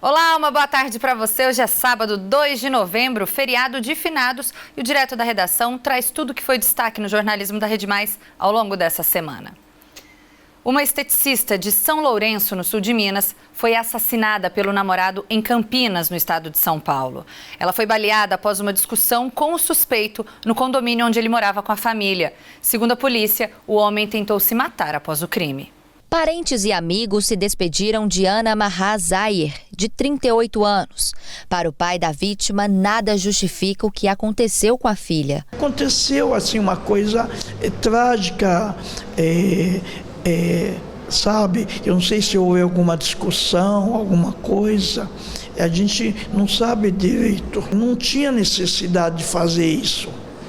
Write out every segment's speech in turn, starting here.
Olá, uma boa tarde para você. Hoje é sábado, 2 de novembro, feriado de finados, e o Direto da Redação traz tudo que foi destaque no jornalismo da Rede Mais ao longo dessa semana. Uma esteticista de São Lourenço, no sul de Minas, foi assassinada pelo namorado em Campinas, no estado de São Paulo. Ela foi baleada após uma discussão com o suspeito no condomínio onde ele morava com a família. Segundo a polícia, o homem tentou se matar após o crime. Parentes e amigos se despediram de Ana Mahazayer, de 38 anos. Para o pai da vítima, nada justifica o que aconteceu com a filha. Aconteceu assim uma coisa trágica, sabe? Eu não sei se houve alguma discussão, alguma coisa. A gente não sabe direito. Não tinha necessidade de fazer isso.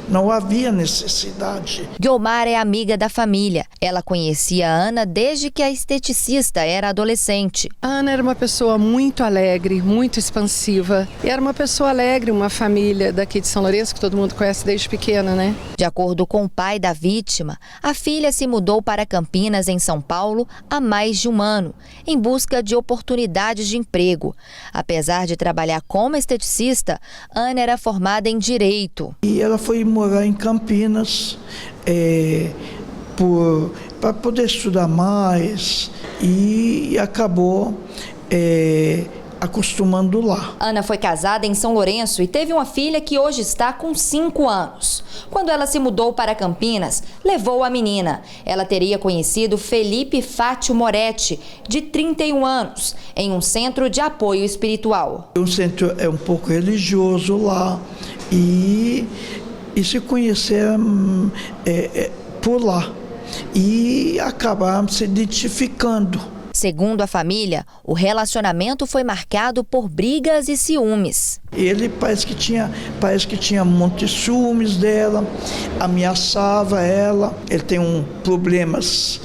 Não havia necessidade. Guiomar é amiga da família. Ela conhecia a Ana desde que a esteticista era adolescente. A Ana era uma pessoa muito alegre, muito expansiva. E era uma pessoa alegre, uma família daqui de São Lourenço, que todo mundo conhece desde pequena, né? De acordo com o pai da vítima, a filha se mudou para Campinas, em São Paulo, há mais de um ano, em busca de oportunidades de emprego. Apesar de trabalhar como esteticista, Ana era formada em Direito. E ela foi morar em Campinas para poder estudar mais e acabou acostumando lá. Ana foi casada em São Lourenço e teve uma filha que hoje está com 5 anos. Quando ela se mudou para Campinas, levou a menina. Ela teria conhecido Felipe Fátio Moretti, de 31 anos, em um centro de apoio espiritual. O centro é um pouco religioso lá e se conheceram por lá e acabaram se identificando. Segundo a família, o relacionamento foi marcado por brigas e ciúmes. Ele parece que tinha um monte de ciúmes dela, ameaçava ela. Ele tem problemas,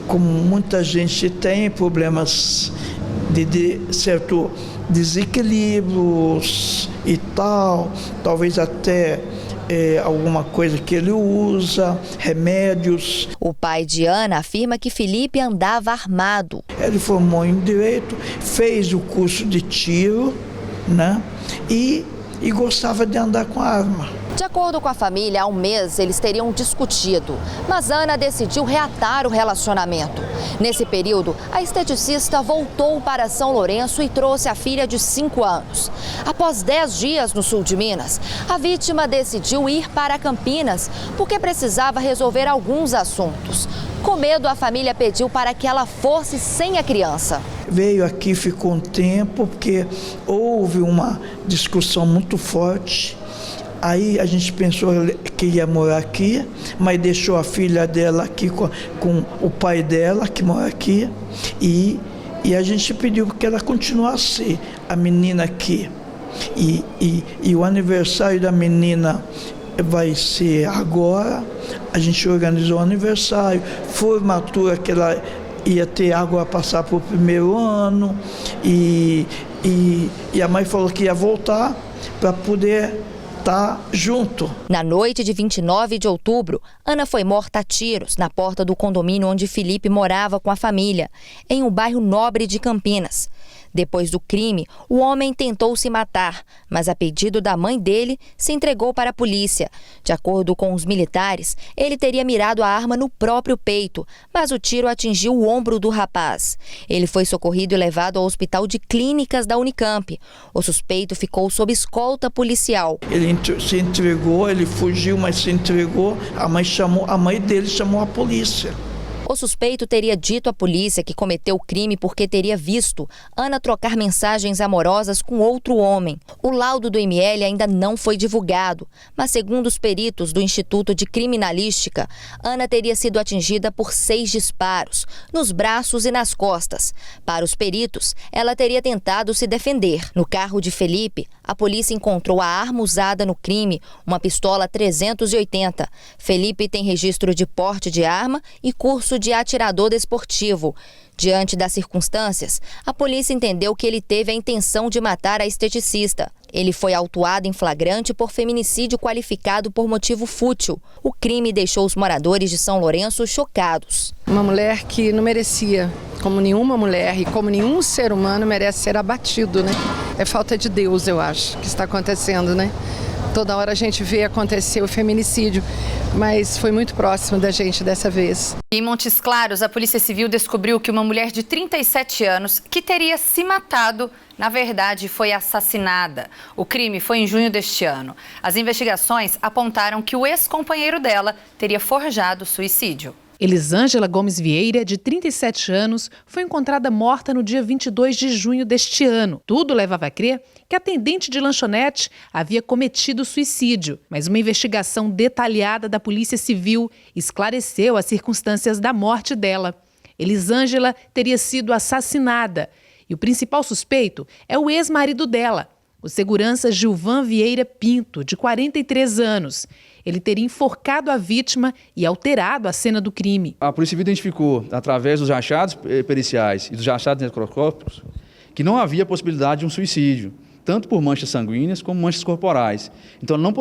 como muita gente tem, problemas de certo desequilíbrios e tal, talvez até alguma coisa que ele usa, remédios. O pai de Ana afirma que Felipe andava armado. Ele formou em Direito, fez o curso de tiro, né? E gostava de andar com arma. De acordo com a família, há um mês eles teriam discutido, mas Ana decidiu reatar o relacionamento. Nesse período, a esteticista voltou para São Lourenço e trouxe a filha de 5 anos. Após 10 dias no sul de Minas, a vítima decidiu ir para Campinas porque precisava resolver alguns assuntos. Com medo, a família pediu para que ela fosse sem a criança. Veio aqui, ficou um tempo, porque houve uma discussão muito forte. Aí a gente pensou que ia morar aqui, mas deixou a filha dela aqui com o pai dela, que mora aqui, e a gente pediu que ela continuasse a menina aqui. E o aniversário da menina vai ser agora. A gente organizou o aniversário, formatura que ela ia ter agora passar para o primeiro ano, e a mãe falou que ia voltar para poder estar junto. Na noite de 29 de outubro, Ana foi morta a tiros na porta do condomínio onde Felipe morava com a família, em um bairro nobre de Campinas. Depois do crime, o homem tentou se matar, mas a pedido da mãe dele, se entregou para a polícia. De acordo com os militares, ele teria mirado a arma no próprio peito, mas o tiro atingiu o ombro do rapaz. Ele foi socorrido e levado ao Hospital de Clínicas da Unicamp. O suspeito ficou sob escolta policial. Ele se entregou, ele fugiu, mas se entregou. A mãe dele chamou a polícia. O suspeito teria dito à polícia que cometeu o crime porque teria visto Ana trocar mensagens amorosas com outro homem. O laudo do ML ainda não foi divulgado, mas segundo os peritos do Instituto de Criminalística, Ana teria sido atingida por 6 disparos, nos braços e nas costas. Para os peritos, ela teria tentado se defender. No carro de Felipe, a polícia encontrou a arma usada no crime, uma pistola 380. Felipe tem registro de porte de arma e curso de atirador desportivo. Diante das circunstâncias, a polícia entendeu que ele teve a intenção de matar a esteticista. Ele foi autuado em flagrante por feminicídio qualificado por motivo fútil. O crime deixou os moradores de São Lourenço chocados. Uma mulher que não merecia como nenhuma mulher e como nenhum ser humano merece ser abatido, né? É falta de Deus, eu acho, que está acontecendo, né? Toda hora a gente vê acontecer o feminicídio, mas foi muito próximo da gente dessa vez. Em Montes Claros, a Polícia Civil descobriu que uma mulher de 37 anos, que teria se matado, na verdade foi assassinada. O crime foi em junho deste ano. As investigações apontaram que o ex-companheiro dela teria forjado o suicídio. Elisângela Gomes Vieira, de 37 anos, foi encontrada morta no dia 22 de junho deste ano. Tudo levava a crer que a atendente de lanchonete havia cometido suicídio, mas uma investigação detalhada da Polícia Civil esclareceu as circunstâncias da morte dela. Elisângela teria sido assassinada e o principal suspeito é o ex-marido dela, o segurança Gilvan Vieira Pinto, de 43 anos. Ele teria enforcado a vítima e alterado a cena do crime. A Polícia Civil identificou, através dos achados periciais e dos achados necroscópicos, que não havia possibilidade de um suicídio, tanto por manchas sanguíneas como manchas corporais. Então, não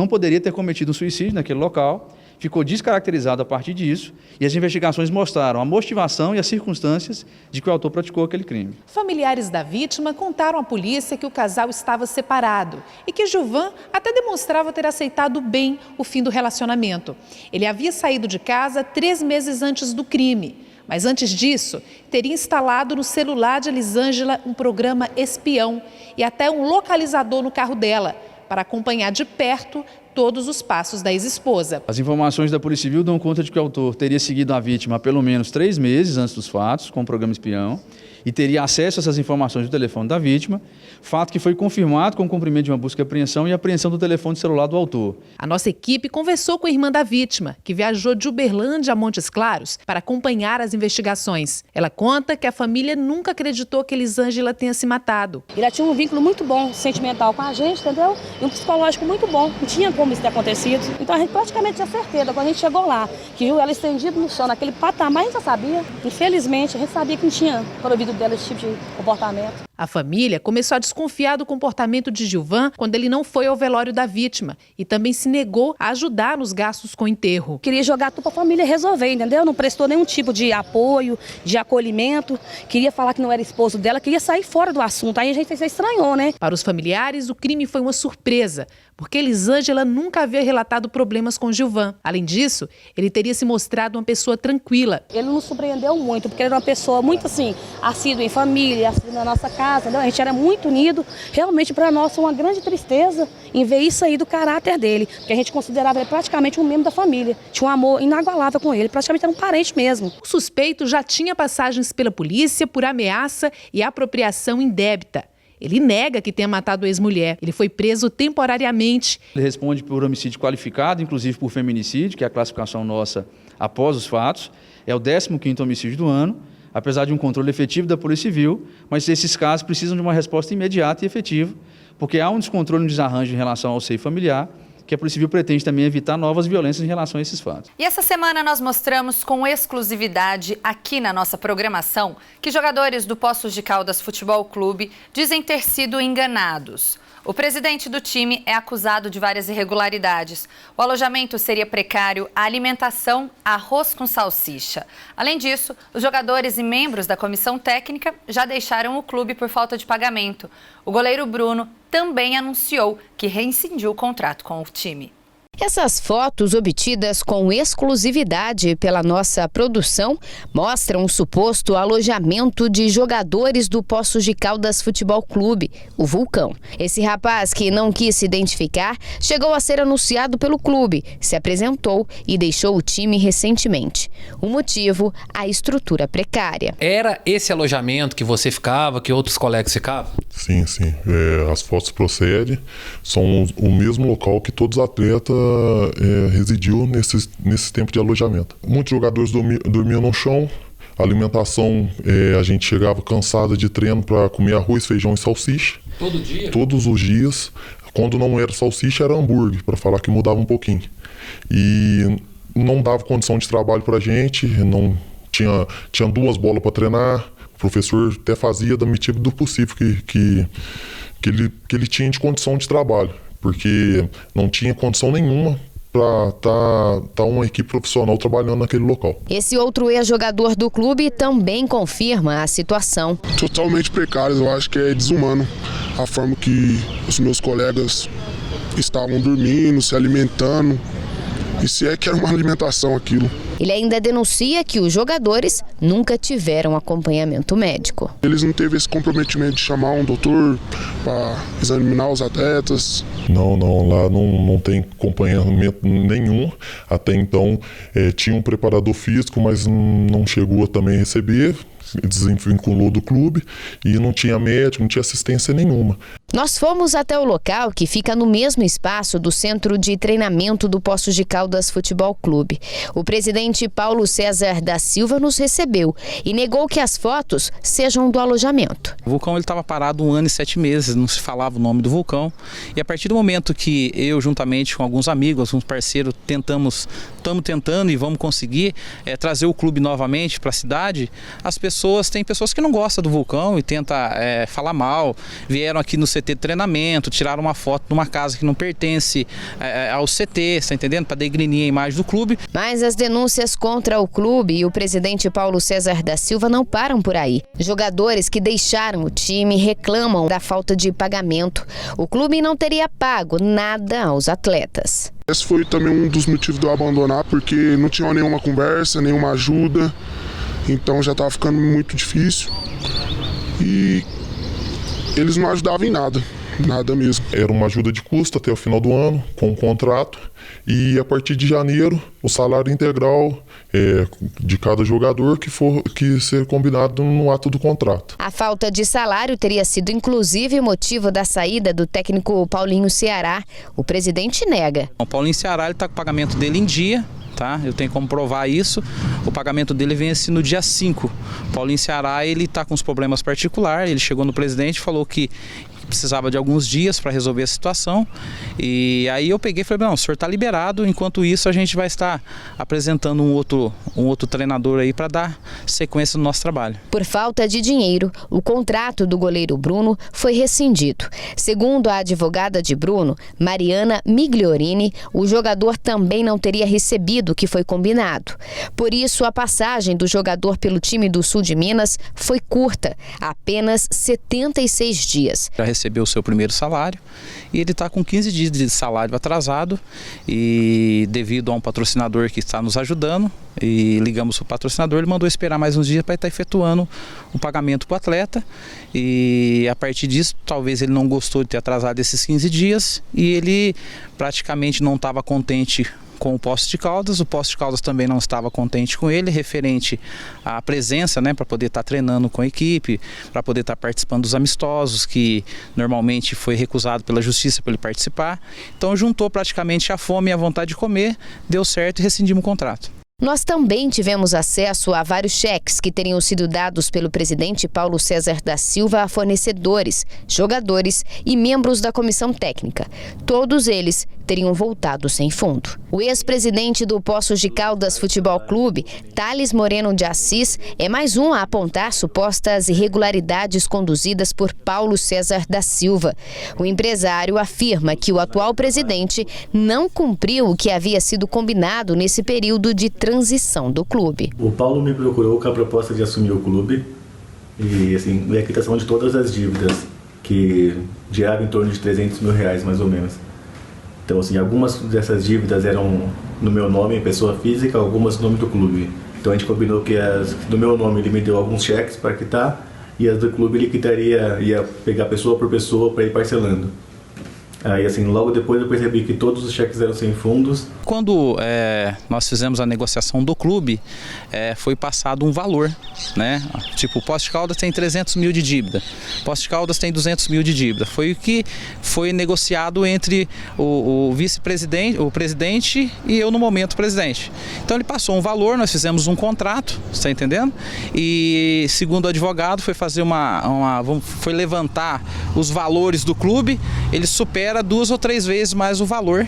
poderia ter cometido um suicídio naquele local. Ficou descaracterizado a partir disso e as investigações mostraram a motivação e as circunstâncias de que o autor praticou aquele crime. Familiares da vítima contaram à polícia que o casal estava separado e que Gilvan até demonstrava ter aceitado bem o fim do relacionamento. Ele havia saído de casa 3 meses antes do crime, mas antes disso teria instalado no celular de Elisângela um programa espião e até um localizador no carro dela para acompanhar de perto todos os passos da ex-esposa. As informações da Polícia Civil dão conta de que o autor teria seguido a vítima há pelo menos 3 meses antes dos fatos, com o programa espião, e teria acesso a essas informações do telefone da vítima, fato que foi confirmado com o cumprimento de uma busca e apreensão e apreensão do telefone celular do autor. A nossa equipe conversou com a irmã da vítima, que viajou de Uberlândia a Montes Claros para acompanhar as investigações. Ela conta que a família nunca acreditou que Elisângela tenha se matado. Ele tinha um vínculo muito bom, sentimental com a gente, entendeu? E um psicológico muito bom. Não tinha como isso ter acontecido. Então a gente praticamente tinha certeza, quando a gente chegou lá, que viu ela estendida no chão, naquele patamar, a gente já sabia. Infelizmente, a gente sabia que não tinha proibido dela esse tipo de comportamento. A família começou a desconfiar do comportamento de Gilvan quando ele não foi ao velório da vítima e também se negou a ajudar nos gastos com o enterro. Queria jogar tudo para a família resolver, entendeu? Não prestou nenhum tipo de apoio, de acolhimento. Queria falar que não era esposo dela, queria sair fora do assunto. Aí a gente se estranhou, né? Para os familiares, o crime foi uma surpresa, porque Elisângela nunca havia relatado problemas com Gilvan. Além disso, ele teria se mostrado uma pessoa tranquila. Ele nos surpreendeu muito, porque ele era uma pessoa muito assim, assídua em família, assídua na nossa casa. Entendeu? A gente era muito unido, realmente para nós foi uma grande tristeza em ver isso aí do caráter dele, porque a gente considerava ele praticamente um membro da família, tinha um amor inagualável com ele, praticamente era um parente mesmo. O suspeito já tinha passagens pela polícia por ameaça e apropriação indébita. Ele nega que tenha matado a ex-mulher. Ele foi preso temporariamente. Ele responde por homicídio qualificado, inclusive por feminicídio, que é a classificação nossa após os fatos. É o 15º homicídio do ano, apesar de um controle efetivo da Polícia Civil, mas esses casos precisam de uma resposta imediata e efetiva, porque há um descontrole e um desarranjo em relação ao seio familiar, que a Polícia Civil pretende também evitar novas violências em relação a esses fatos. E essa semana nós mostramos com exclusividade aqui na nossa programação que jogadores do Poços de Caldas Futebol Clube dizem ter sido enganados. O presidente do time é acusado de várias irregularidades. O alojamento seria precário, a alimentação, arroz com salsicha. Além disso, os jogadores e membros da comissão técnica já deixaram o clube por falta de pagamento. O goleiro Bruno também anunciou que rescindiu o contrato com o time. Essas fotos obtidas com exclusividade pela nossa produção mostram o suposto alojamento de jogadores do Poços de Caldas Futebol Clube, o Vulcão. Esse rapaz, que não quis se identificar, chegou a ser anunciado pelo clube, se apresentou e deixou o time recentemente. O motivo, a estrutura precária. Era esse alojamento que você ficava, que outros colegas ficavam? Sim. As fotos procedem, são o mesmo local que todos os atletas residiu nesse tempo de alojamento. Muitos jogadores dormiam no chão, a alimentação, a gente chegava cansado de treino para comer arroz, feijão e salsicha. Todo dia? Todos os dias. Quando não era salsicha, era hambúrguer, para falar que mudava um pouquinho. E não dava condição de trabalho para a gente, não tinha 2 bolas para treinar. O professor até fazia da medida do possível que ele tinha de condição de trabalho, porque não tinha condição nenhuma para tá uma equipe profissional trabalhando naquele local. Esse outro ex-jogador do clube também confirma a situação. Totalmente precário, eu acho que é desumano a forma que os meus colegas estavam dormindo, se alimentando, e se é que era uma alimentação aquilo. Ele ainda denuncia que os jogadores nunca tiveram acompanhamento médico. Eles não teve esse comprometimento de chamar um doutor para examinar os atletas. Não, lá não tem acompanhamento nenhum. Até então tinha um preparador físico, mas não chegou a também receber. Desvinculou do clube e não tinha médico, não tinha assistência nenhuma. Nós fomos até o local, que fica no mesmo espaço do centro de treinamento do Poços de Caldas Futebol Clube. O presidente Paulo César da Silva nos recebeu e negou que as fotos sejam do alojamento. O vulcão estava parado 1 ano e 7 meses, não se falava o nome do vulcão. E a partir do momento que eu, juntamente com alguns amigos, alguns parceiros, estamos tentando e vamos conseguir trazer o clube novamente para a cidade, tem pessoas que não gostam do vulcão e tentam falar mal, vieram aqui no CT de treinamento, tiraram uma foto de uma casa que não pertence ao CT, está entendendo? Para degrinir a imagem do clube. Mas as denúncias contra o clube e o presidente Paulo César da Silva não param por aí. Jogadores que deixaram o time reclamam da falta de pagamento. O clube não teria pago nada aos atletas. Esse foi também um dos motivos de eu abandonar, porque não tinha nenhuma conversa, nenhuma ajuda. Então já estava ficando muito difícil e eles não ajudavam em nada mesmo. Era uma ajuda de custo até o final do ano, com um contrato, e a partir de janeiro o salário integral de cada jogador que ser combinado no ato do contrato. A falta de salário teria sido inclusive motivo da saída do técnico Paulinho Ceará. O presidente nega. O Paulinho Ceará está com o pagamento dele em dia. Tá? Eu tenho como provar isso. O pagamento dele vence no dia 5. Paulinho Ceará, ele está com os problemas particulares. Ele chegou no presidente e falou que precisava de alguns dias para resolver a situação. E aí eu peguei e falei, não, o senhor está liberado. Enquanto isso, a gente vai estar apresentando um outro treinador aí para dar sequência no nosso trabalho. Por falta de dinheiro, o contrato do goleiro Bruno foi rescindido. Segundo a advogada de Bruno, Mariana Migliorini, o jogador também não teria recebido o que foi combinado. Por isso, a passagem do jogador pelo time do Sul de Minas foi curta, apenas 76 dias. Já recebeu o seu primeiro salário e ele está com 15 dias de salário atrasado, e devido a um patrocinador que está nos ajudando, e ligamos para o patrocinador, ele mandou esperar mais uns dias para estar efetuando o pagamento para o atleta, e a partir disso talvez ele não gostou de ter atrasado esses 15 dias e ele praticamente não estava contente com o Poços de Caldas. O Poços de Caldas também não estava contente com ele, referente à presença, né, para poder estar treinando com a equipe, para poder estar participando dos amistosos, que normalmente foi recusado pela justiça para ele participar. Então juntou praticamente a fome e a vontade de comer, deu certo e rescindimos o contrato. Nós também tivemos acesso a vários cheques que teriam sido dados pelo presidente Paulo César da Silva a fornecedores, jogadores e membros da comissão técnica. Todos eles teriam voltado sem fundo. O ex-presidente do Poços de Caldas Futebol Clube, Thales Moreno de Assis, é mais um a apontar supostas irregularidades conduzidas por Paulo César da Silva. O empresário afirma que o atual presidente não cumpriu o que havia sido combinado nesse período de transição do clube. O Paulo me procurou com a proposta de assumir o clube e a quitação de todas as dívidas, que girava em torno de R$300 mil mais ou menos. Então, assim, algumas dessas dívidas eram no meu nome, pessoa física, algumas no nome do clube. Então a gente combinou que as do meu nome ele me deu alguns cheques para quitar, e as do clube ele quitaria, ia pegar pessoa por pessoa para ir parcelando. Aí, assim, logo depois eu percebi que todos os cheques eram sem fundos. Quando nós fizemos a negociação do clube, foi passado um valor, né? Tipo, o Poços de Caldas tem 300 mil de dívida, Poços de Caldas tem 200 mil de dívida. Foi o que foi negociado entre o vice-presidente, o presidente e eu no momento presidente. Então ele passou um valor, nós fizemos um contrato, você está entendendo? E segundo o advogado foi fazer foi levantar os valores do clube, ele supera 2 ou 3 vezes mais o valor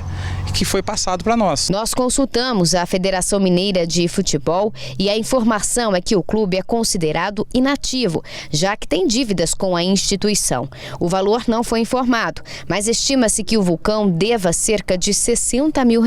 que foi passado para nós. Nós consultamos a Federação Mineira de Futebol e a informação é que o clube é considerado inativo, já que tem dívidas com a instituição. O valor não foi informado, mas estima-se que o Vulcão deva cerca de R$60 mil.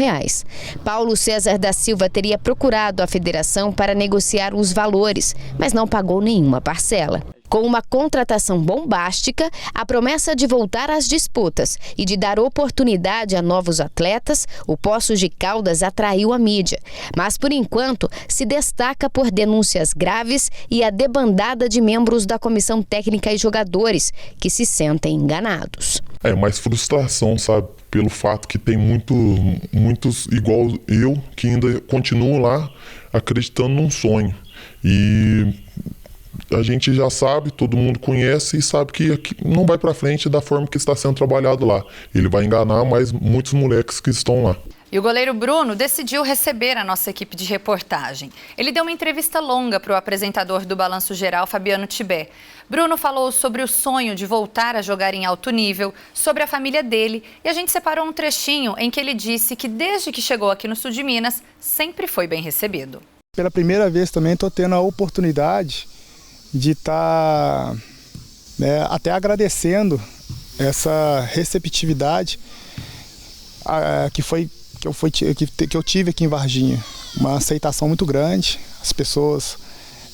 Paulo César da Silva teria procurado a federação para negociar os valores, mas não pagou nenhuma parcela. Com uma contratação bombástica, a promessa de voltar às disputas e de dar oportunidade a novos atletas, o Poços de Caldas atraiu a mídia. Mas, por enquanto, se destaca por denúncias graves e a debandada de membros da comissão técnica e jogadores, que se sentem enganados. É mais frustração, sabe? Pelo fato que tem muitos igual eu, que ainda continuam lá acreditando num sonho. E a gente já sabe, todo mundo conhece e sabe que não vai para frente da forma que está sendo trabalhado lá. Ele vai enganar mais muitos moleques que estão lá. E o goleiro Bruno decidiu receber a nossa equipe de reportagem. Ele deu uma entrevista longa para o apresentador do Balanço Geral, Fabiano Tibé. Bruno falou sobre o sonho de voltar a jogar em alto nível, sobre a família dele, e a gente separou um trechinho em que ele disse que desde que chegou aqui no sul de Minas, sempre foi bem recebido. Pela primeira vez também estou tendo a oportunidade de estar até agradecendo essa receptividade que eu tive aqui em Varginha. Uma aceitação muito grande. As pessoas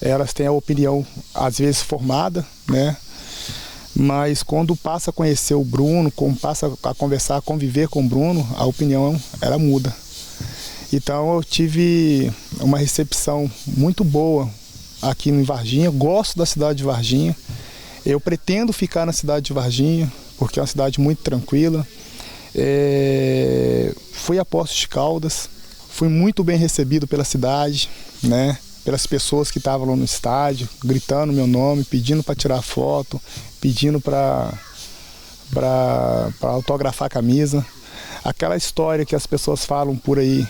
elas têm a opinião às vezes formada, né? Mas quando passa a conhecer o Bruno, quando passa a conversar, a conviver com o Bruno, a opinião ela muda. Então eu tive uma recepção muito boa aqui em Varginha. Gosto da cidade de Varginha. Eu pretendo ficar na cidade de Varginha, porque é uma cidade muito tranquila. Fui a Poços de Caldas, fui muito bem recebido pela cidade, né? Pelas pessoas que estavam lá no estádio, gritando meu nome, pedindo para tirar foto, pedindo para autografar a camisa. Aquela história que as pessoas falam por aí,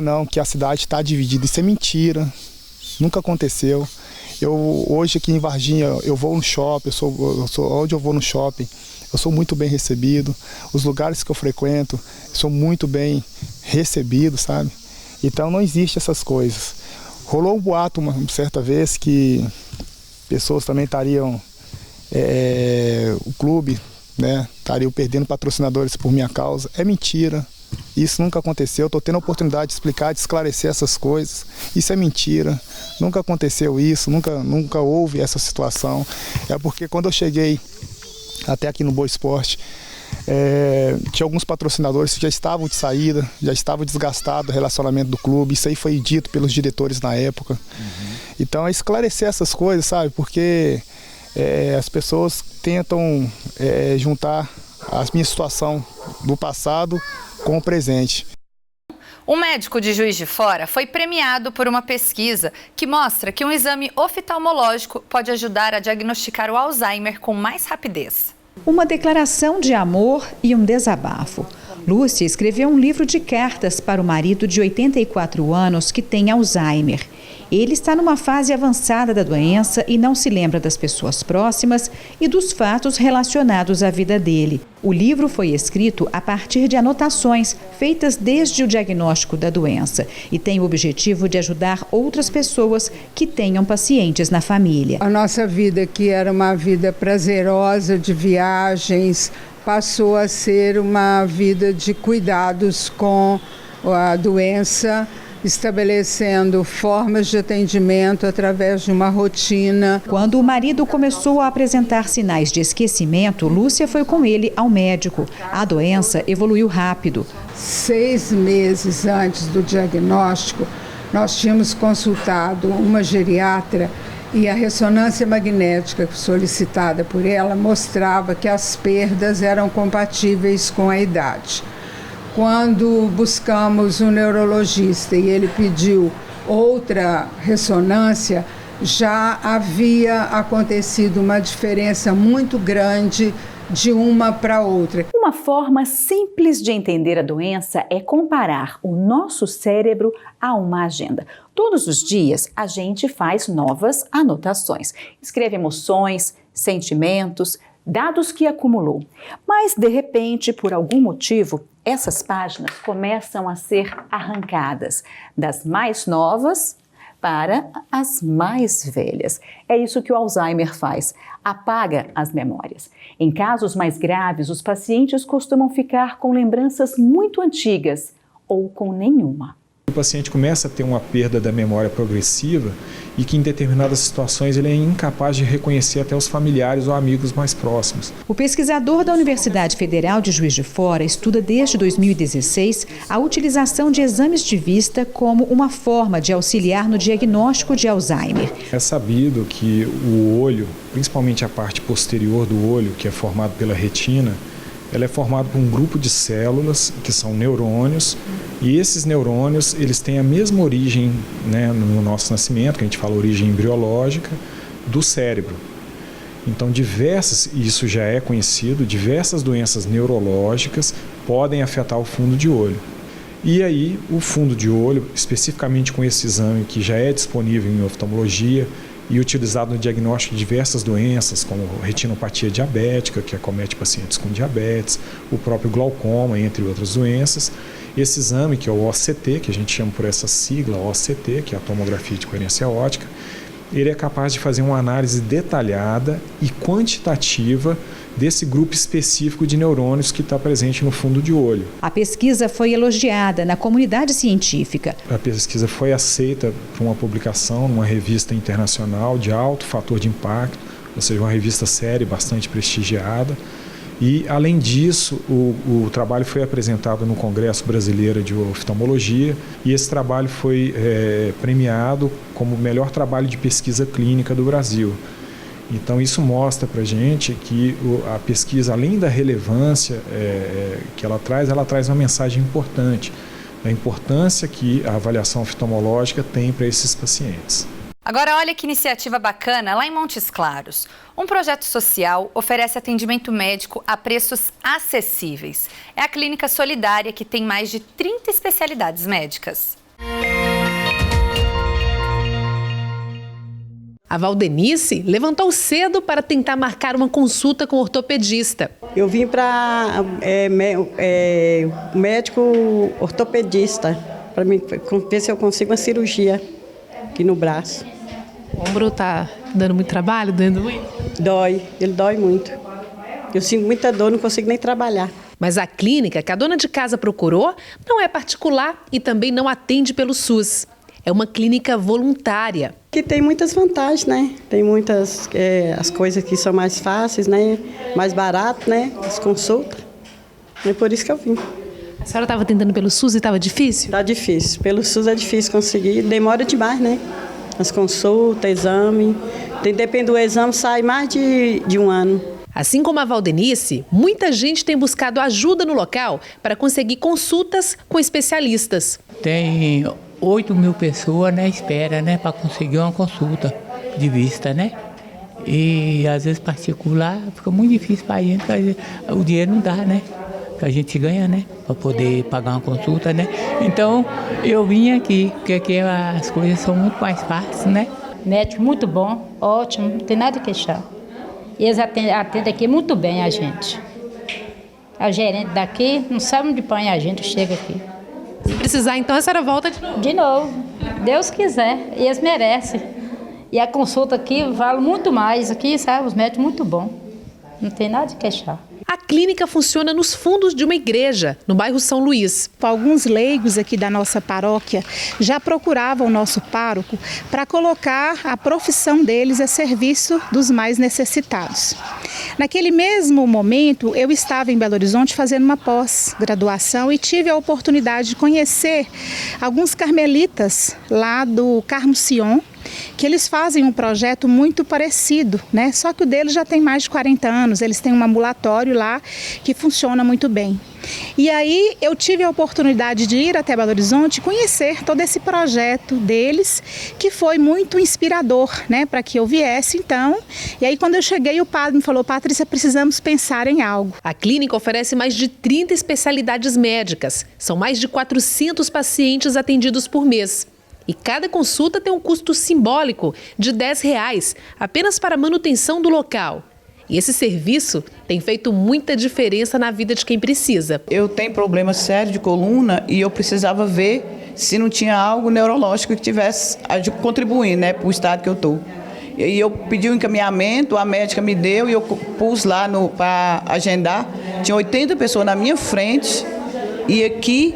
não, que a cidade está dividida, isso é mentira, nunca aconteceu. Hoje aqui em Varginha, eu vou no shopping, onde eu vou no shopping, eu sou muito bem recebido. Os lugares que eu frequento, eu sou muito bem recebido, sabe? Então não existe essas coisas. Rolou um boato uma certa vez que pessoas também estariam, o clube, né, estariam perdendo patrocinadores por minha causa. É mentira. Isso nunca aconteceu. Estou tendo a oportunidade de explicar, de esclarecer essas coisas. Isso é mentira. Nunca aconteceu isso, nunca houve essa situação. É porque quando eu cheguei até aqui no Boa Esporte, tinha alguns patrocinadores que já estavam de saída, já estava desgastado o relacionamento do clube. Isso aí foi dito pelos diretores na época. Então é esclarecer essas coisas, sabe? Porque as pessoas tentam juntar a minha situação do passado com o presente. Um médico de Juiz de Fora foi premiado por uma pesquisa que mostra que um exame oftalmológico pode ajudar a diagnosticar o Alzheimer com mais rapidez. Uma declaração de amor e um desabafo. Lúcia escreveu um livro de cartas para o marido de 84 anos que tem Alzheimer. Ele está numa fase avançada da doença e não se lembra das pessoas próximas e dos fatos relacionados à vida dele. O livro foi escrito a partir de anotações feitas desde o diagnóstico da doença e tem o objetivo de ajudar outras pessoas que tenham pacientes na família. A nossa vida, que era uma vida prazerosa de viagens, passou a ser uma vida de cuidados com a doença, estabelecendo formas de atendimento através de uma rotina. Quando o marido começou a apresentar sinais de esquecimento, Lúcia foi com ele ao médico. A doença evoluiu rápido. 6 meses antes do diagnóstico, nós tínhamos consultado uma geriatra e a ressonância magnética solicitada por ela mostrava que as perdas eram compatíveis com a idade. Quando buscamos um neurologista e ele pediu outra ressonância, já havia acontecido uma diferença muito grande de uma para outra. Uma forma simples de entender a doença é comparar o nosso cérebro a uma agenda. Todos os dias a gente faz novas anotações, escreve emoções, sentimentos, dados que acumulou. Mas, de repente, por algum motivo, essas páginas começam a ser arrancadas das mais novas para as mais velhas. É isso que o Alzheimer faz, apaga as memórias. Em casos mais graves, os pacientes costumam ficar com lembranças muito antigas ou com nenhuma. O paciente começa a ter uma perda da memória progressiva e que em determinadas situações ele é incapaz de reconhecer até os familiares ou amigos mais próximos. O pesquisador da Universidade Federal de Juiz de Fora estuda desde 2016 a utilização de exames de vista como uma forma de auxiliar no diagnóstico de Alzheimer. É sabido que o olho, principalmente a parte posterior do olho, que é formado pela retina, ela é formada por um grupo de células que são neurônios, e esses neurônios eles têm a mesma origem, né, no nosso nascimento, que a gente fala origem embriológica, do cérebro. Então isso já é conhecido, diversas doenças neurológicas podem afetar o fundo de olho. E aí o fundo de olho, especificamente com esse exame que já é disponível em oftalmologia, e utilizado no diagnóstico de diversas doenças, como retinopatia diabética, que acomete pacientes com diabetes, o próprio glaucoma, entre outras doenças. Esse exame, que é o OCT, que a gente chama por essa sigla, OCT, que é a tomografia de coerência óptica, ele é capaz de fazer uma análise detalhada e quantitativa desse grupo específico de neurônios que está presente no fundo de olho. A pesquisa foi elogiada na comunidade científica. A pesquisa foi aceita para uma publicação numa revista internacional de alto fator de impacto, ou seja, uma revista séria bastante prestigiada. E, além disso, o trabalho foi apresentado no Congresso Brasileiro de Oftalmologia e esse trabalho foi premiado como o melhor trabalho de pesquisa clínica do Brasil. Então, isso mostra para a gente que a pesquisa, além da relevância que ela traz uma mensagem importante, da importância que a avaliação oftalmológica tem para esses pacientes. Agora, olha que iniciativa bacana lá em Montes Claros. Um projeto social oferece atendimento médico a preços acessíveis. É a Clínica Solidária, que tem mais de 30 especialidades médicas. A Valdenice levantou cedo para tentar marcar uma consulta com o ortopedista. Eu vim para médico ortopedista, para ver se eu consigo uma cirurgia aqui no braço. O ombro tá dando muito trabalho, doendo muito? Dói, ele dói muito. Eu sinto muita dor, não consigo nem trabalhar. Mas a clínica que a dona de casa procurou não é particular e também não atende pelo SUS. É uma clínica voluntária. Que tem muitas vantagens, né? Tem muitas, as coisas que são mais fáceis, né? Mais barato, né? As consultas. É por isso que eu vim. A senhora estava tentando pelo SUS e estava difícil? Está difícil. Pelo SUS é difícil conseguir. Demora demais, né? As consultas, exame. Depende do exame, sai mais de um ano. Assim como a Valdenice, muita gente tem buscado ajuda no local para conseguir consultas com especialistas. Tem 8.000 pessoas na espera, né, para conseguir uma consulta de vista, né? E às vezes particular fica muito difícil para a gente, porque o dinheiro não dá, né? Que a gente ganha, né, para poder pagar uma consulta, né? Então eu vim aqui, porque aqui as coisas são muito mais fáceis, né? Médico muito bom, ótimo, não tem nada a queixar. E eles atendem aqui muito bem a gente. A gerente daqui não sabe onde põe a gente, chega aqui. Se precisar, então, a senhora volta de novo? De novo. Deus quiser. E eles merecem. E a consulta aqui vale muito mais. Aqui, sabe, os médicos muito bons. Não tem nada de queixar. A clínica funciona nos fundos de uma igreja, no bairro São Luís. Alguns leigos aqui da nossa paróquia já procuravam o nosso pároco para colocar a profissão deles a serviço dos mais necessitados. Naquele mesmo momento, eu estava em Belo Horizonte fazendo uma pós-graduação e tive a oportunidade de conhecer alguns carmelitas lá do Carmo Sion, que eles fazem um projeto muito parecido, né? Só que o deles já tem mais de 40 anos, eles têm um ambulatório lá que funciona muito bem. E aí eu tive a oportunidade de ir até Belo Horizonte e conhecer todo esse projeto deles, que foi muito inspirador, né, para que eu viesse então. E aí quando eu cheguei, o padre me falou: Patrícia, precisamos pensar em algo. A clínica oferece mais de 30 especialidades médicas. São mais de 400 pacientes atendidos por mês. E cada consulta tem um custo simbólico de R$10, apenas para a manutenção do local. E esse serviço tem feito muita diferença na vida de quem precisa. Eu tenho problema sério de coluna e eu precisava ver se não tinha algo neurológico que tivesse contribuindo, né, para o estado que eu estou. E eu pedi um encaminhamento, a médica me deu e eu pus lá para agendar. Tinha 80 pessoas na minha frente. E aqui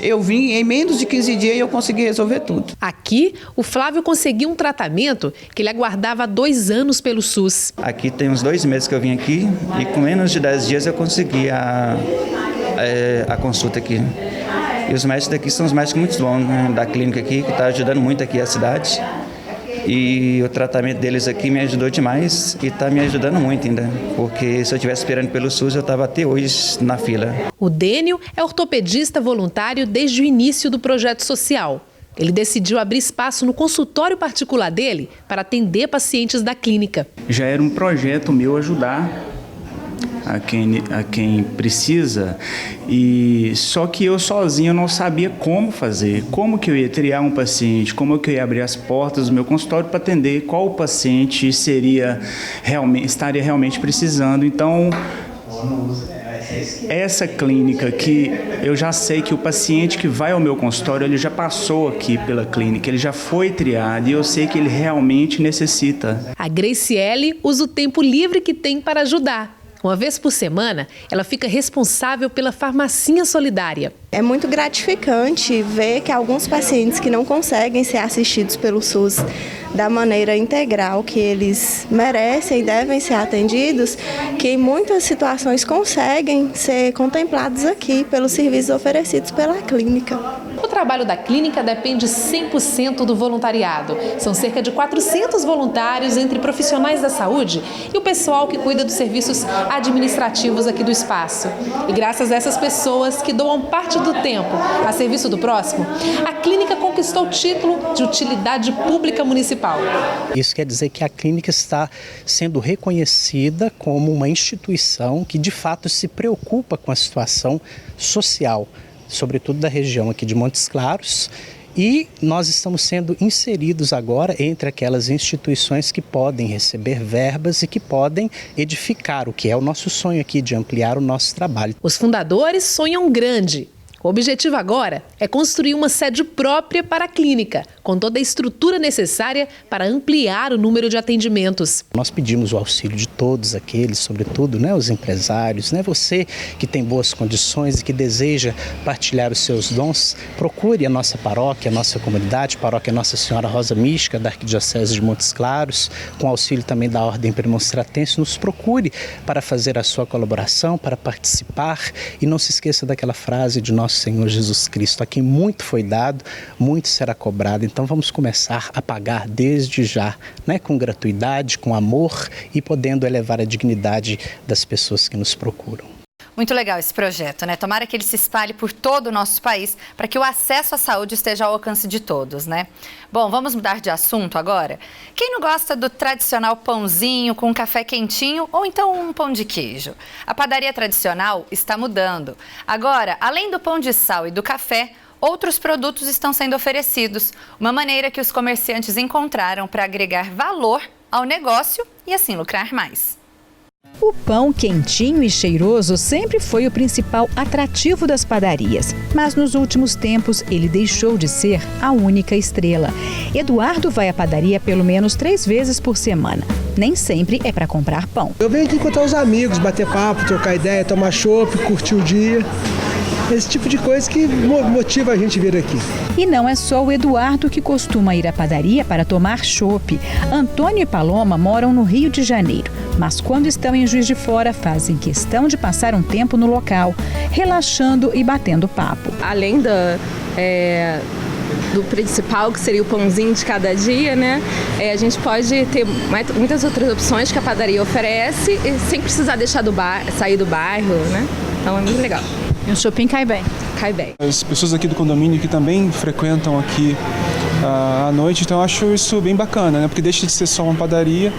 eu vim em menos de 15 dias e eu consegui resolver tudo. Aqui, o Flávio conseguiu um tratamento que ele aguardava há 2 anos pelo SUS. Aqui tem uns 2 meses que eu vim aqui e com menos de 10 dias eu consegui a consulta aqui. E os médicos daqui são os médicos muito bons, né, da clínica aqui, que está ajudando muito aqui a cidade. E o tratamento deles aqui me ajudou demais e está me ajudando muito ainda, porque se eu estivesse esperando pelo SUS, eu estava até hoje na fila. O Dênio é ortopedista voluntário desde o início do projeto social. Ele decidiu abrir espaço no consultório particular dele para atender pacientes da clínica. Já era um projeto meu ajudar a quem precisa, e só que eu sozinho não sabia como fazer, como que eu ia triar um paciente, como que eu ia abrir as portas do meu consultório para atender qual paciente estaria realmente precisando. Então, essa clínica que eu já sei que o paciente que vai ao meu consultório, ele já passou aqui pela clínica, ele já foi triado e eu sei que ele realmente necessita. A Graciele usa o tempo livre que tem para ajudar. Uma vez por semana, ela fica responsável pela farmacinha solidária. É muito gratificante ver que alguns pacientes que não conseguem ser assistidos pelo SUS da maneira integral que eles merecem e devem ser atendidos, que em muitas situações conseguem ser contemplados aqui pelos serviços oferecidos pela clínica. O trabalho da clínica depende 100% do voluntariado. São cerca de 400 voluntários entre profissionais da saúde e o pessoal que cuida dos serviços administrativos aqui do espaço. E graças a essas pessoas que doam parte do tempo a serviço do próximo, a clínica conquistou o título de utilidade pública municipal. Isso quer dizer que a clínica está sendo reconhecida como uma instituição que de fato se preocupa com a situação social, sobretudo da região aqui de Montes Claros, e nós estamos sendo inseridos agora entre aquelas instituições que podem receber verbas e que podem edificar, o que é o nosso sonho aqui de ampliar o nosso trabalho. Os fundadores sonham grande. O objetivo agora é construir uma sede própria para a clínica, com toda a estrutura necessária para ampliar o número de atendimentos. Nós pedimos o auxílio de todos aqueles, sobretudo, os empresários, você que tem boas condições e que deseja partilhar os seus dons, procure a nossa paróquia, a nossa comunidade, paróquia Nossa Senhora Rosa Mística, da Arquidiocese de Montes Claros, com auxílio também da Ordem Premonstratense, nos procure para fazer a sua colaboração, para participar, e não se esqueça daquela frase de nosso Senhor Jesus Cristo: a quem muito foi dado, muito será cobrado. Então vamos começar a pagar desde já, com gratuidade, com amor e podendo elevar a dignidade das pessoas que nos procuram. Muito legal esse projeto, né? Tomara que ele se espalhe por todo o nosso país para que o acesso à saúde esteja ao alcance de todos, né? Bom, vamos mudar de assunto agora? Quem não gosta do tradicional pãozinho com um café quentinho ou então um pão de queijo? A padaria tradicional está mudando. Agora, além do pão de sal e do café, outros produtos estão sendo oferecidos. Uma maneira que os comerciantes encontraram para agregar valor ao negócio e assim lucrar mais. O pão quentinho e cheiroso sempre foi o principal atrativo das padarias, mas nos últimos tempos ele deixou de ser a única estrela. Eduardo vai à padaria pelo menos 3 vezes por semana. Nem sempre é para comprar pão. Eu venho aqui encontrar os amigos, bater papo, trocar ideia, tomar chopp, curtir o dia. Esse tipo de coisa que motiva a gente vir aqui. E não é só o Eduardo que costuma ir à padaria para tomar chopp. Antônio e Paloma moram no Rio de Janeiro, mas quando estão em Juiz de Fora fazem questão de passar um tempo no local, relaxando e batendo papo. Além do principal, que seria o pãozinho de cada dia, a gente pode ter muitas outras opções que a padaria oferece sem precisar sair do bairro, Então é muito legal. E o shopping cai bem? Cai bem. As pessoas aqui do condomínio que também frequentam aqui à noite, então eu acho isso bem bacana, porque deixa de ser só uma padaria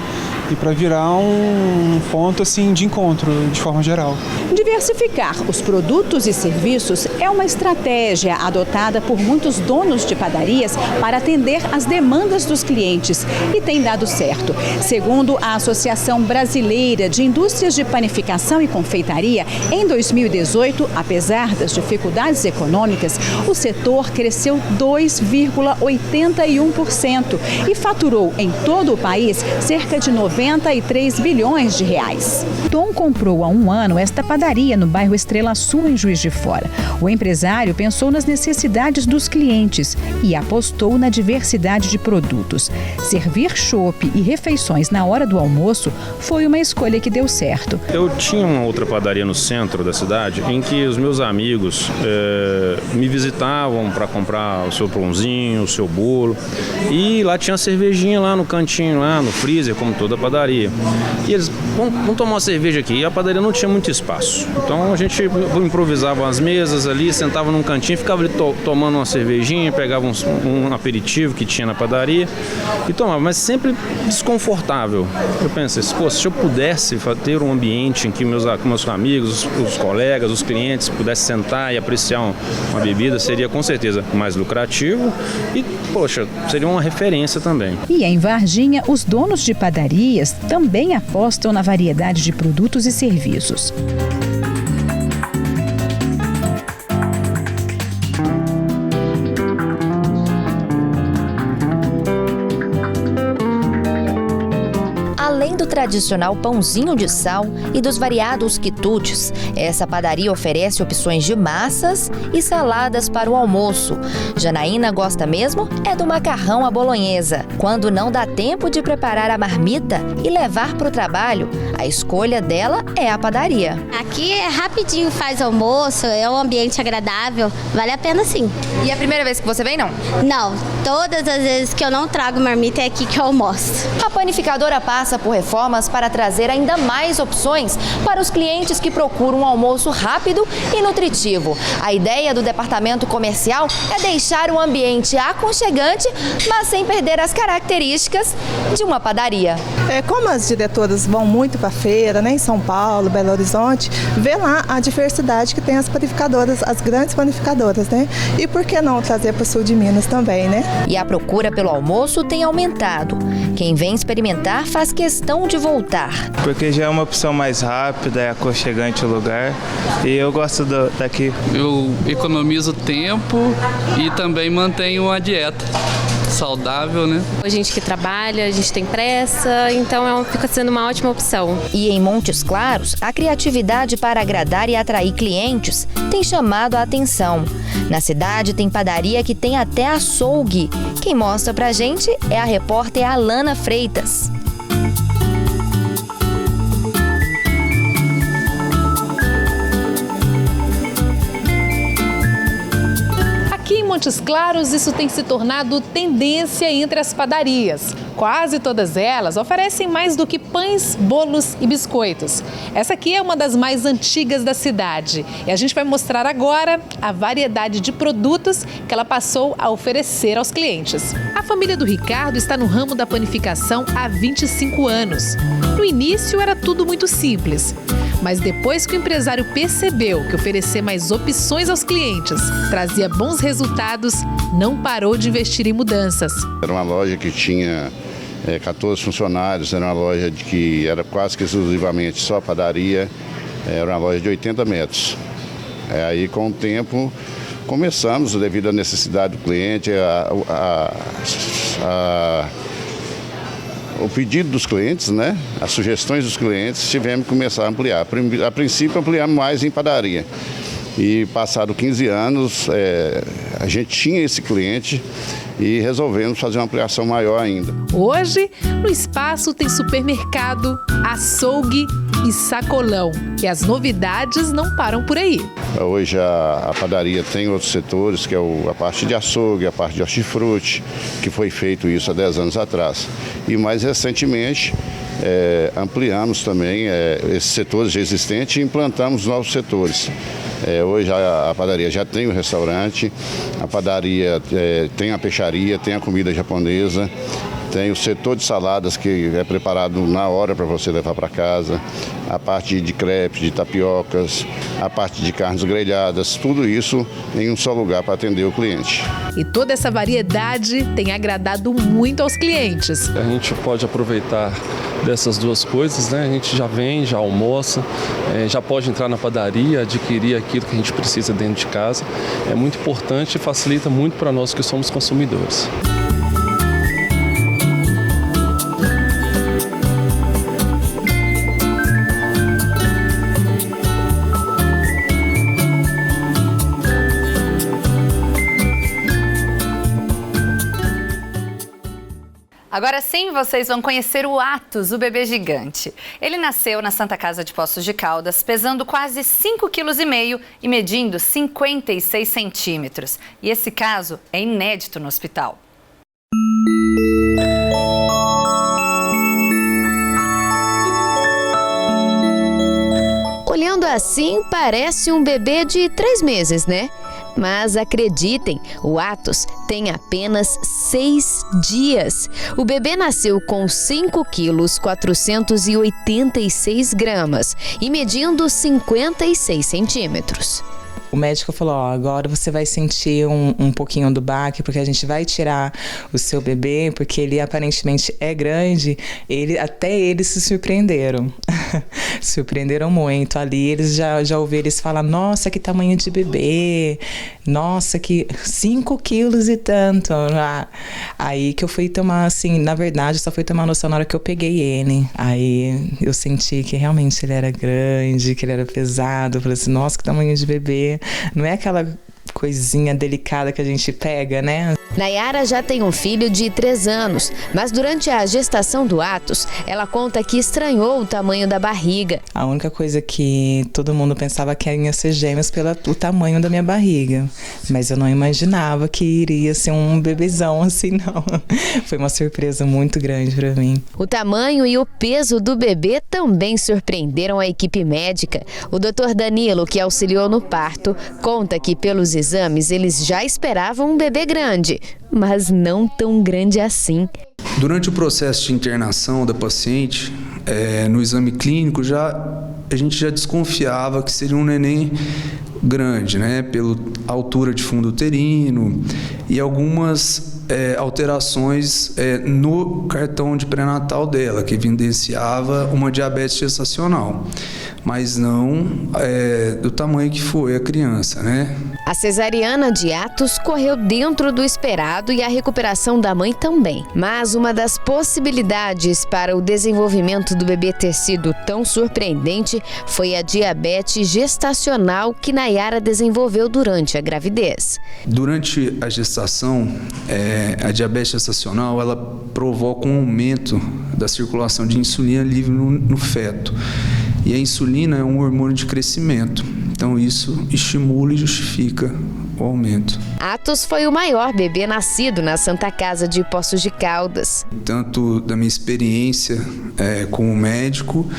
e para virar um ponto assim de encontro de forma geral. Diversificar os produtos e serviços é uma estratégia adotada por muitos donos de padarias para atender às demandas dos clientes e tem dado certo. Segundo a Associação Brasileira de Indústrias de Panificação e Confeitaria, em 2018, apesar das dificuldades econômicas, o setor cresceu 2,81% e faturou em todo o país cerca de 93 bilhões de reais. Tom comprou há um ano esta padaria no bairro Estrela Sul, em Juiz de Fora. O empresário pensou nas necessidades dos clientes e apostou na diversidade de produtos. Servir chopp e refeições na hora do almoço foi uma escolha que deu certo. Eu tinha uma outra padaria no centro da cidade em que os meus amigos me visitavam para comprar o seu pãozinho, o seu bolo, e lá tinha cervejinha lá no cantinho, lá no freezer, como toda padaria. E eles, vamos tomar uma cerveja aqui. E a padaria não tinha muito espaço. Então a gente improvisava as mesas ali, sentava num cantinho, ficava ali tomando uma cervejinha, pegava um aperitivo que tinha na padaria e tomava, mas sempre desconfortável. Eu pensei, pô, se eu pudesse ter um ambiente em que meus amigos, os colegas, os clientes pudessem sentar e apreciar uma bebida, seria com certeza mais lucrativo e, poxa, seria uma referência também. E em Varginha, os donos de padarias também apostam na variedade de produtos e serviços. Além do tradicional pãozinho de sal e dos variados quitutes, essa padaria oferece opções de massas e saladas para o almoço. Janaína gosta mesmo é do macarrão à bolonhesa. Quando não dá tempo de preparar a marmita e levar para o trabalho, a escolha dela é a padaria. Aqui é rapidinho, faz almoço, é um ambiente agradável, vale a pena sim. E é a primeira vez que você vem, não? Não, todas as vezes que eu não trago marmita é aqui que eu almoço. A panificadora passa por reformas para trazer ainda mais opções para os clientes que procuram um almoço rápido e nutritivo. A ideia do departamento comercial é deixar o ambiente aconchegante, mas sem perder as características de uma padaria. Como as diretoras vão muito para a feira, né, em São Paulo, Belo Horizonte, vê lá a diversidade que tem as panificadoras, as grandes panificadoras, né? E por que não trazer para o sul de Minas também, né? E a procura pelo almoço tem aumentado. Quem vem experimentar faz questão de voltar. Porque já é uma opção mais rápida, é aconchegante o lugar e eu gosto daqui. Eu economizo tempo e também mantenho a dieta saudável, né? A gente que trabalha, a gente tem pressa, então fica sendo uma ótima opção. E em Montes Claros, a criatividade para agradar e atrair clientes tem chamado a atenção. Na cidade tem padaria que tem até açougue. Quem mostra pra gente é a repórter Alana Freitas. Montes Claros, isso tem se tornado tendência entre as padarias. Quase todas elas oferecem mais do que pães, bolos e biscoitos. Essa aqui é uma das mais antigas da cidade e a gente vai mostrar agora a variedade de produtos que ela passou a oferecer aos clientes. A família do Ricardo está no ramo da panificação há 25 anos. No início era tudo muito simples. Mas depois que o empresário percebeu que oferecer mais opções aos clientes trazia bons resultados, não parou de investir em mudanças. Era uma loja que tinha 14 funcionários, era uma loja que era quase que exclusivamente só padaria, era uma loja de 80 metros. Aí com o tempo começamos, devido à necessidade do cliente, o pedido dos clientes, né? As sugestões dos clientes, tivemos que começar a ampliar. A princípio, ampliamos mais em padaria. E, passado 15 anos, a gente tinha esse cliente e resolvemos fazer uma ampliação maior ainda. Hoje, no espaço tem supermercado, açougue e sacolão. E as novidades não param por aí. Hoje a padaria tem outros setores, que é a parte de açougue, a parte de hortifruti, que foi feito isso há 10 anos atrás. E mais recentemente, ampliamos também esses setores já existentes e implantamos novos setores. Hoje a padaria já tem o restaurante, a padaria tem a peixaria, tem a comida japonesa, Tem o setor de saladas que é preparado na hora para você levar para casa, a parte de crepes, de tapiocas, a parte de carnes grelhadas, tudo isso em um só lugar para atender o cliente. E toda essa variedade tem agradado muito aos clientes. A gente pode aproveitar dessas duas coisas, né? A gente já vem, já almoça, já pode entrar na padaria, adquirir aquilo que a gente precisa dentro de casa. É muito importante e facilita muito para nós que somos consumidores. Agora sim, vocês vão conhecer o Atos, o bebê gigante. Ele nasceu na Santa Casa de Poços de Caldas, pesando quase 5,5 kg e medindo 56 centímetros. E esse caso é inédito no hospital. Olhando assim, parece um bebê de 3 meses, né? Mas acreditem, o Atos tem apenas 6 dias. O bebê nasceu com 5 quilos 486 gramas e medindo 56 centímetros. O médico falou, agora você vai sentir um pouquinho do baque, porque a gente vai tirar o seu bebê, porque ele aparentemente é grande. Até eles se surpreenderam. Surpreenderam muito. Ali eles já ouviram eles falar, nossa, que tamanho de bebê. Nossa, que 5 quilos e tanto. Aí que eu fui tomar, assim, na verdade, só fui tomar noção na hora que eu peguei ele. Aí eu senti que realmente ele era grande, que ele era pesado. Eu falei assim, nossa, que tamanho de bebê. Não é aquela coisinha delicada que a gente pega, né? Nayara já tem um filho de 3 anos, mas durante a gestação do Atos, ela conta que estranhou o tamanho da barriga. A única coisa que todo mundo pensava que ia ser gêmeos pelo tamanho da minha barriga, mas eu não imaginava que iria ser um bebezão assim, não. Foi uma surpresa muito grande para mim. O tamanho e o peso do bebê também surpreenderam a equipe médica. O Dr. Danilo, que auxiliou no parto, conta que pelos exames eles já esperavam um bebê grande, mas não tão grande assim. Durante o processo de internação da paciente, no exame clínico, a gente já desconfiava que seria um neném grande, né? Pela altura de fundo uterino e algumas alterações no cartão de pré-natal dela, que evidenciava uma diabetes gestacional, mas não do tamanho que foi a criança, né? A cesariana de Atos correu dentro do esperado e a recuperação da mãe também. Mas uma das possibilidades para o desenvolvimento do bebê ter sido tão surpreendente foi a diabetes gestacional que Nayara desenvolveu durante a gravidez. Durante a gestação, a diabetes gestacional ela provoca um aumento da circulação de insulina livre no feto. E a insulina é um hormônio de crescimento, então isso estimula e justifica o aumento. Atos foi o maior bebê nascido na Santa Casa de Poços de Caldas. Tanto da minha experiência como médico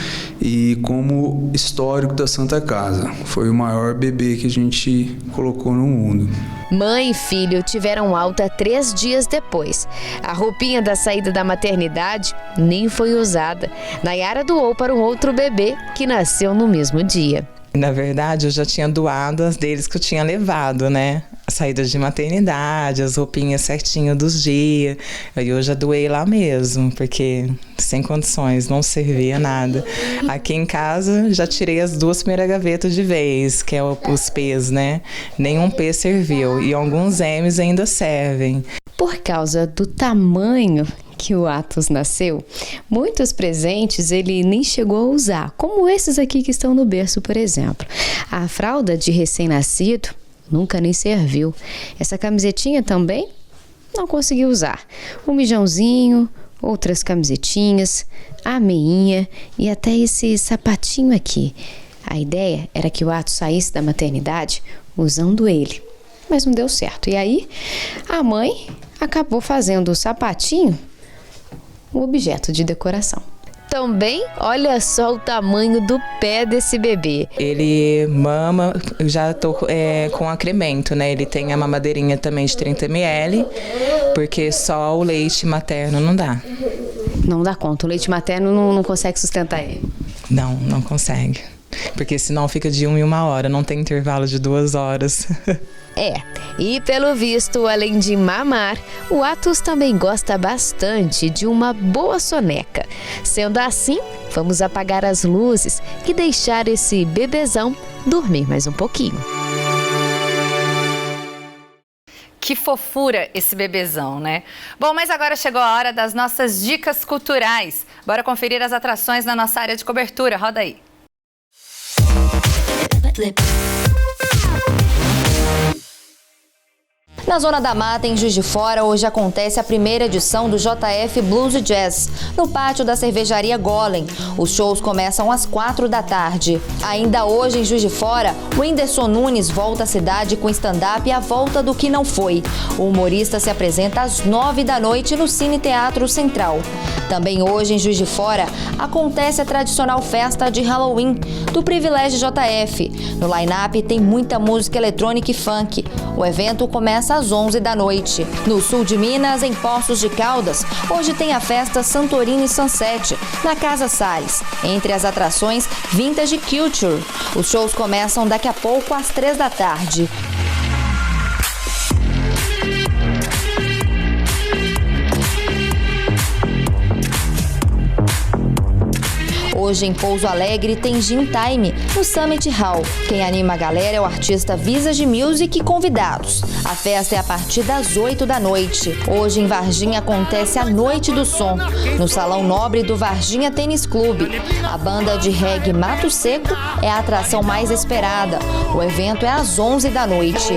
e como histórico da Santa Casa. Foi o maior bebê que a gente colocou no mundo. Mãe e filho tiveram alta 3 dias depois. A roupinha da saída da maternidade nem foi usada. Nayara doou para um outro bebê que nasceu no mesmo dia. Na verdade, eu já tinha doado as deles que eu tinha levado, né? A saída de maternidade, as roupinhas certinho dos dias. Aí eu já doei lá mesmo, porque sem condições, não servia nada. Aqui em casa, já tirei as 2 primeiras gavetas de vez, que é os P's, né? Nenhum P serviu e alguns M's ainda servem. Por causa do tamanho que o Atos nasceu, muitos presentes ele nem chegou a usar, como esses aqui que estão no berço, por exemplo. A fralda de recém-nascido nunca nem serviu. Essa camisetinha também não conseguiu usar. Um mijãozinho, outras camisetinhas, a meinha e até esse sapatinho aqui. A ideia era que o Atos saísse da maternidade usando ele, mas não deu certo. E aí a mãe acabou fazendo o sapatinho um objeto de decoração. também, olha só o tamanho do pé desse bebê. Ele mama, eu já tô com acremento, né? Ele tem a mamadeirinha também de 30 ml, porque só o leite materno não dá. Não dá conta, o leite materno não consegue sustentar ele? Não consegue. Porque senão fica de 1 em 1 hora, não tem intervalo de 2 horas. E pelo visto, além de mamar, o Atos também gosta bastante de uma boa soneca. Sendo assim, vamos apagar as luzes e deixar esse bebezão dormir mais um pouquinho. Que fofura esse bebezão, né? Bom, mas agora chegou a hora das nossas dicas culturais. Bora conferir as atrações na nossa área de cobertura. Roda aí. Na Zona da Mata, em Juiz de Fora, hoje acontece a primeira edição do JF Blues e Jazz, no pátio da cervejaria Golem. Os shows começam às 4 da tarde. Ainda hoje, em Juiz de Fora, o Whindersson Nunes volta à cidade com stand-up A Volta do Que Não Foi. O humorista se apresenta às 9 da noite no Cine Teatro Central. Também hoje, em Juiz de Fora, acontece a tradicional festa de Halloween do Privilégio JF. No line-up tem muita música eletrônica e funk. O evento começa às 11 da noite. No sul de Minas, em Poços de Caldas, hoje tem a festa Santorini Sunset, na Casa Salles. Entre as atrações, Vintage Culture. Os shows começam daqui a pouco às 3 da tarde. Hoje, em Pouso Alegre, tem Gin Time, no Summit Hall. Quem anima a galera é o artista Visage Music e convidados. A festa é a partir das 8 da noite. Hoje, em Varginha, acontece a Noite do Som, no Salão Nobre do Varginha Tênis Clube. A banda de reggae Mato Seco é a atração mais esperada. O evento é às 11 da noite.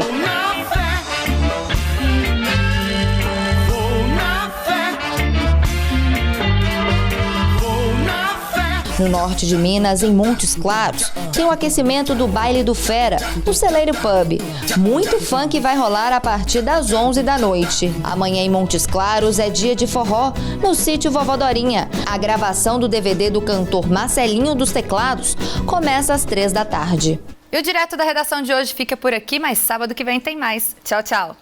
No norte de Minas, em Montes Claros, tem o aquecimento do Baile do Fera, no Celeiro Pub. Muito funk vai rolar a partir das 11 da noite. Amanhã em Montes Claros é dia de forró, no sítio Vovó Dorinha. A gravação do DVD do cantor Marcelinho dos Teclados começa às 3 da tarde. E o Direto da Redação de hoje fica por aqui, mas sábado que vem tem mais. Tchau, tchau.